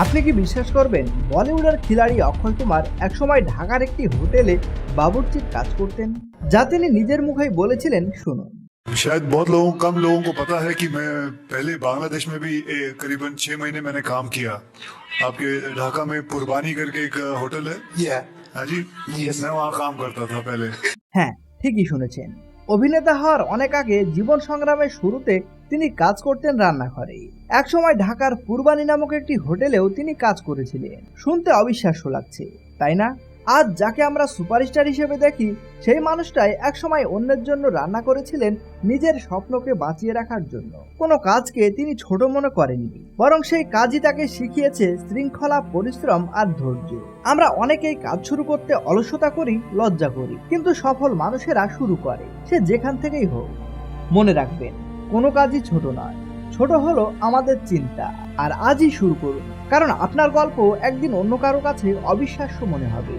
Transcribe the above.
আপনি কি বিশ্বাস করবেন, বলিউডের খিলাড়ি অক্ষয় কুমার একসময় ঢাকার একটি হোটেলে বাবুর্চির কাজ করতেন, যা তিনি নিজের মুখেই বলেছিলেন, শুনুন। शायद बहुत लोगों कम लोगों को पता है कि मैं पहले बांग्लादेश में भी करीबन 6 महीने मैंने काम किया। आपके ढाका में पुरबानी करके एक होटल है। हाँ जी। मैं वहाँ काम करता था पहले। হ্যাঁ, ঠিকই শুনেছেন। অভিনেতা হওয়ার অনেক আগে জীবন সংগ্রামের শুরুতে তিনি কাজ করতেন রান্নাঘরে। একসময় ঢাকার পূর্বানী নামক একটি হোটেলেও তিনি কাজ করেছিলেন। শুনতে অবিশ্বাস্য লাগছে, তাই না? আজ যাকে আমরা সুপারস্টার হিসেবে দেখি, সেই মানুষটাই একসময় অন্যের জন্য রান্না করেছিলেন নিজের স্বপ্নকে বাঁচিয়ে রাখার জন্য। কোনো কাজকে তিনি ছোট মনে করেননি, বরং সেই কাজই তাকে শিখিয়েছে শৃঙ্খলা, পরিশ্রম আর ধৈর্য। আমরা অনেকেই কাজ শুরু করতে অলসতা করি, লজ্জা করি, কিন্তু সফল মানুষেরা শুরু করে, সে যেখান থেকেই হোক। মনে রাখবেন, কোনো কাজই ছোট নয়, ছোট হলো আমাদের চিন্তা। আর আজই শুরু করুন, কারণ আপনার গল্প একদিন অন্য কারো কাছে অবিশ্বাস্য মনে হবে।